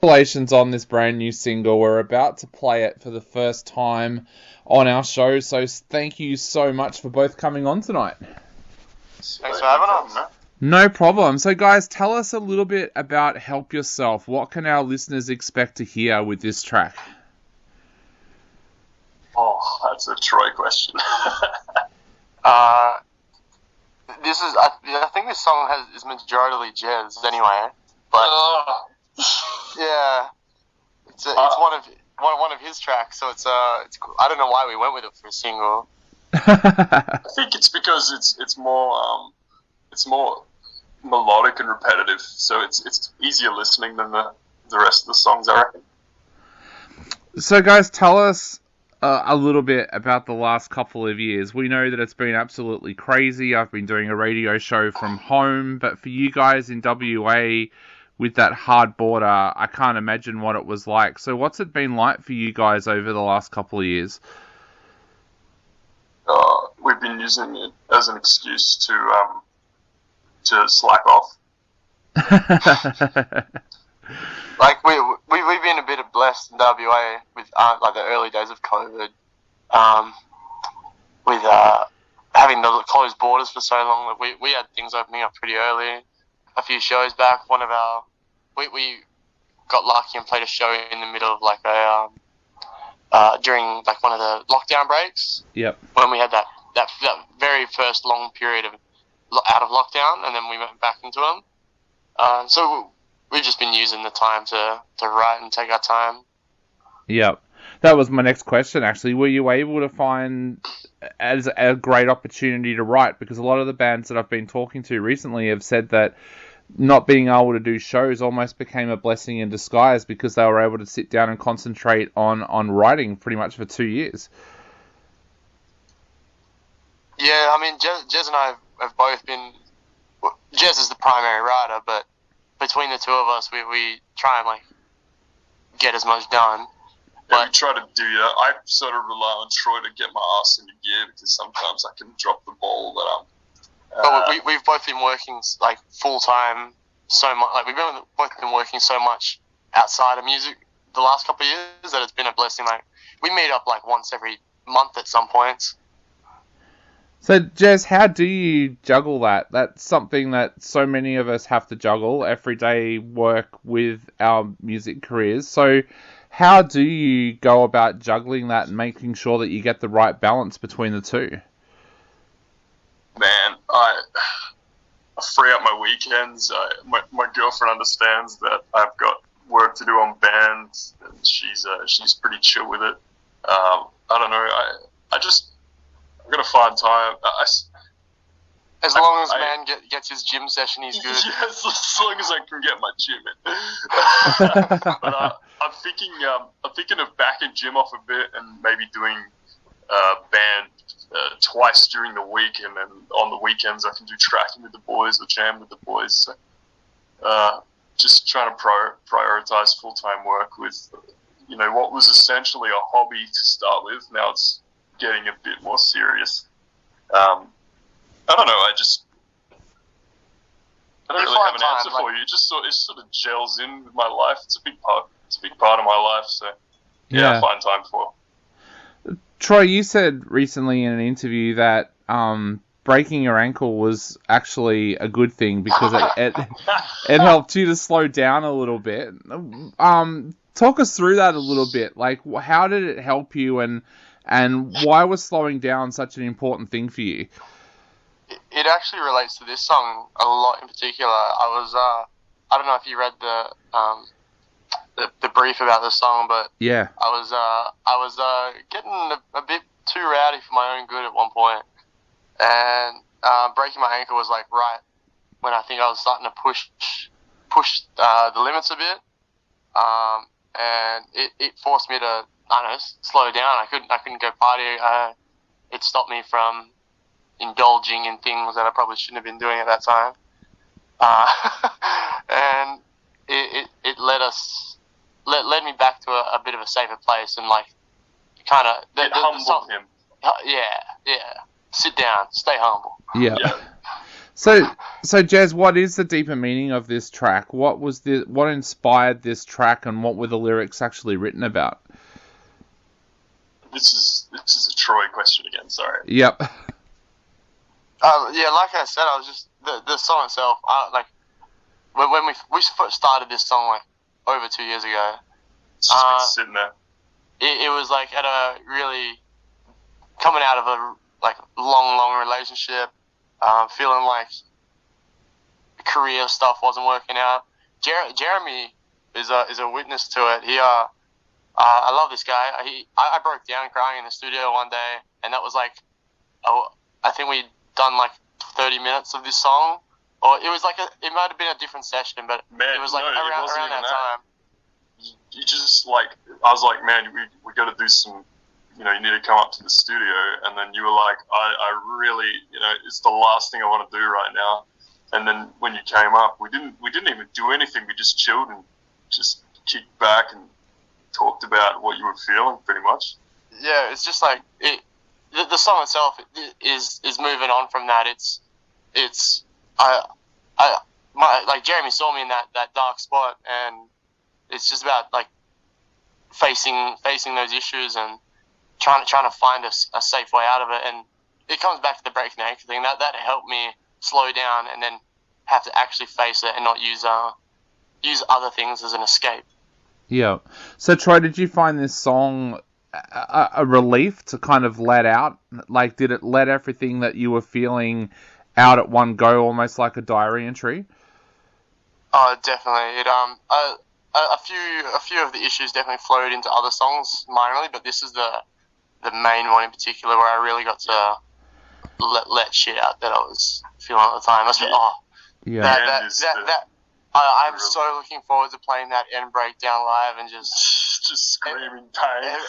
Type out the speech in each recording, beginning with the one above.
Congratulations on this brand new single. We're about to play it for the first time on our show, so thank you so much for both coming on tonight. Thanks for having us. No problem. So guys, tell us a little bit about Help Yourself. What can our listeners expect to hear with this track? Oh, that's a Troy question. I think this song is majoritarily jazz anyway, but yeah, it's one of his tracks. So it's I don't know why we went with it for a single. I think it's because it's more melodic and repetitive, so it's easier listening than the rest of the songs, I reckon. So guys, tell us a little bit about the last couple of years. We know that it's been absolutely crazy. I've been doing a radio show from home, but for you guys in WA with that hard border, I can't imagine what it was like. So what's it been like for you guys over the last couple of years? We've been using it as an excuse to slack off. Like we've been a bit blessed in WA with like the early days of COVID, with having the closed borders for so long. That we had things opening up pretty early. A few shows back, we got lucky and played a show in the middle of like during like one of the lockdown breaks. Yep. When we had that very first long period of out of lockdown, and then we went back into them. So we've just been using the time to write and take our time. Yep. That was my next question, actually. Were you able to find as a great opportunity to write? Because a lot of the bands that I've been talking to recently have said that not being able to do shows almost became a blessing in disguise because they were able to sit down and concentrate on writing pretty much for 2 years. Yeah, I mean, Jez and I have both been... Jez is the primary writer, but between the two of us, we try and like get as much done. Yeah, we try to do that. I sort of rely on Troy to get my ass into gear because sometimes I can drop the ball. But we've both been working like full time so much. Like we've both been working so much outside of music the last couple of years that it's been a blessing. Like we meet up like once every month at some points. So, Jez, how do you juggle that? That's something that so many of us have to juggle, everyday work with our music careers. So, how do you go about juggling that and making sure that you get the right balance between the two? Man, I free up my weekends. My girlfriend understands that I've got work to do on bands, and she's pretty chill with it. I don't know. I've got to find time. As long as man gets his gym session, he's good. Yes, as long as I can get my gym in. But I'm thinking of backing gym off a bit and maybe doing band twice during the week, and then on the weekends I can do tracking with the boys or jam with the boys. So, just trying to prioritize full-time work with, what was essentially a hobby to start with. Now it's getting a bit more serious. I don't know. I don't really have an answer for you. It sort of gels in with my life. It's a big part of my life. So yeah. I find time for. Troy, you said recently in an interview that breaking your ankle was actually a good thing because it helped you to slow down a little bit. Talk us through that a little bit. Like, how did it help you, and why was slowing down such an important thing for you? It actually relates to this song a lot in particular. I don't know if you read the brief about the song, but yeah, I was getting a bit too rowdy for my own good at one point, and breaking my ankle was like right when I think I was starting to push the limits a bit, and it forced me to, I don't know, slow down. I couldn't go party. It stopped me from indulging in things that I probably shouldn't have been doing at that time. And it led me back to a bit of a safer place, and like kind of it humbled him. Yeah. Sit down, stay humble. Yeah. So Jez, what is the deeper meaning of this track? What inspired this track, and what were the lyrics actually written about? This is a Troy question again. Sorry. Yep. Yeah, like I said, I was just the song itself. When we first started this song like over 2 years ago. It's just been sitting there. It was like at a really coming out of a like long relationship, feeling like career stuff wasn't working out. Jeremy is a witness to it. I love this guy. I broke down crying in the studio one day, and that was like, I think we'd done like 30 minutes of this song, or it was like it might have been a different session, but it was like around that time. You just like, I was like, man, we got to do some, you need to come up to the studio, and then you were like, I really, it's the last thing I want to do right now. And then when you came up, we didn't even do anything. We just chilled and just kicked back and talked about what you were feeling, pretty much. Yeah, it's just like the song itself is moving on from that. Like Jeremy saw me in that dark spot, and it's just about like facing those issues and trying to find a safe way out of it. And it comes back to the breaking ankle thing. That helped me slow down and then have to actually face it and not use other things as an escape. Yeah. So Troy, did you find this song a relief to kind of let out? Like, did it let everything that you were feeling out at one go, almost like a diary entry? Oh, definitely. It a few of the issues definitely flowed into other songs minorly, but this is the main one in particular where I really got to let shit out that I was feeling at the time. I was like, I'm so looking forward to playing that end breakdown live and just screaming pain.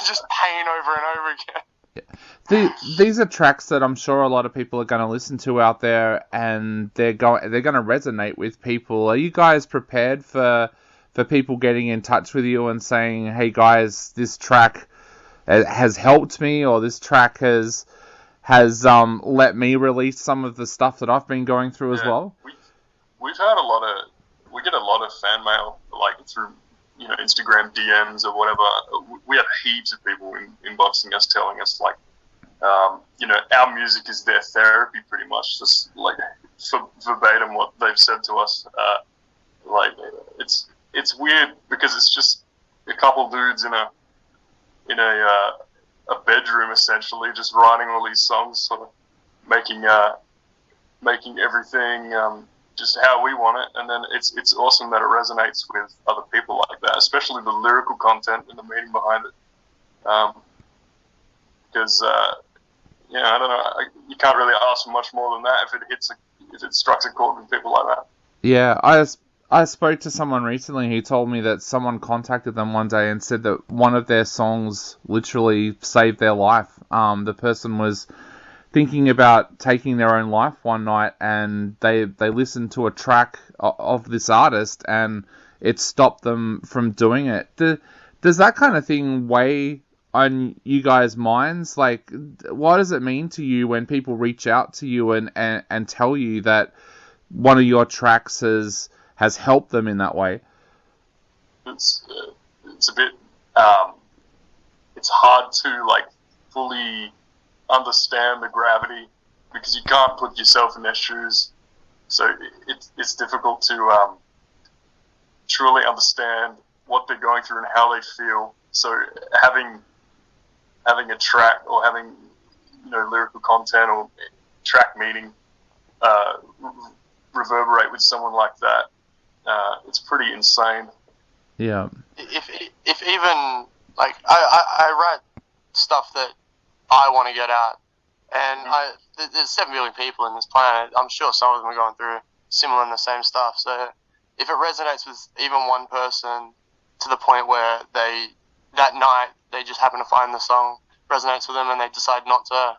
Just pain over and over again. These are tracks that I'm sure a lot of people are going to listen to out there, and they're going to resonate with people. Are you guys prepared for people getting in touch with you and saying, "Hey guys, this track has helped me," or "This track has let me release some of the stuff that I've been going through as well"? We've had we get a lot of fan mail, like through Instagram DMs or whatever. We have heaps of people inboxing us, telling us like, our music is their therapy, pretty much, just like verbatim what they've said to us. Like it's weird because it's just a couple dudes in a bedroom essentially, just writing all these songs, sort of making everything just how we want it, and then it's awesome that it resonates with other people like that, especially the lyrical content and the meaning behind it. Because I don't know, you can't really ask for much more than that if it strikes a chord with people like that. Yeah, I spoke to someone recently who told me that someone contacted them one day and said that one of their songs literally saved their life. The person was thinking about taking their own life one night, and they listened to a track of this artist, and it stopped them from doing it. Does that kind of thing weigh on you guys' minds? Like, what does it mean to you when people reach out to you and tell you that one of your tracks has helped them in that way? It's a bit it's hard to like fully understand the gravity because you can't put yourself in their shoes, so it's difficult to truly understand what they're going through and how they feel. So having a track or having lyrical content or track meaning reverberate with someone like that, it's pretty insane. Yeah. If even like I write stuff that I want to get out, and there's 7 billion people in this planet. I'm sure some of them are going through similar and the same stuff. So if it resonates with even one person to the point where that night they just happen to find the song resonates with them and they decide not to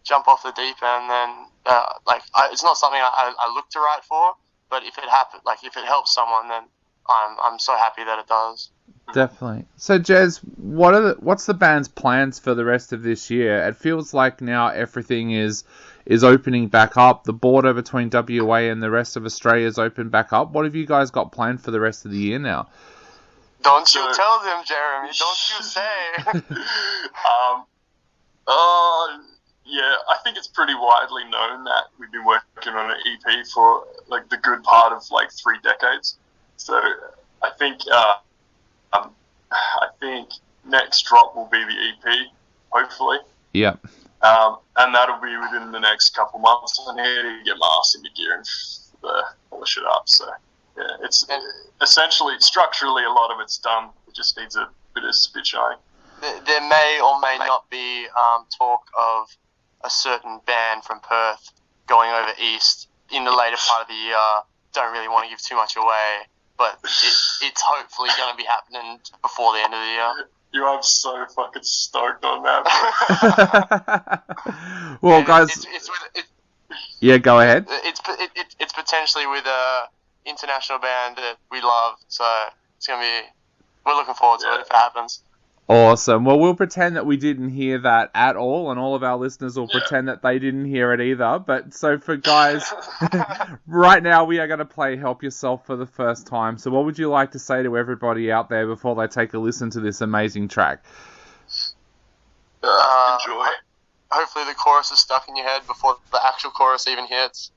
jump off the deep end, then it's not something I look to write for. But if it helps someone, then I'm so happy that it does. Definitely. So, Jez, what's the band's plans for the rest of this year? It feels like now everything is is opening back up. The border between WA and the rest of Australia is open back up. What have you guys got planned for the rest of the year now? Don't you tell them, Jeremy. Don't you say. Yeah, I think it's pretty widely known that we've been working on an EP for like the good part of like 3 decades. So I think next drop will be the EP, hopefully. Yep. And that'll be within the next couple months. I'm here to get my ass into gear and polish it up. So yeah, it's essentially structurally a lot of it's done. It just needs a bit of spit shining. There may or may not be talk of a certain band from Perth going over east in the later part of the year. Don't really want to give too much away, but it's hopefully going to be happening before the end of the year. I'm so fucking stoked on that. Well, guys, yeah, go ahead. It's potentially with a international band that we love, so it's gonna be. We're looking forward to it if it happens. Awesome. Well, we'll pretend that we didn't hear that at all, and all of our listeners will pretend that they didn't hear it either. But so for guys, right now we are going to play Help Yourself for the first time. So what would you like to say to everybody out there before they take a listen to this amazing track? Enjoy. Hopefully the chorus is stuck in your head before the actual chorus even hits.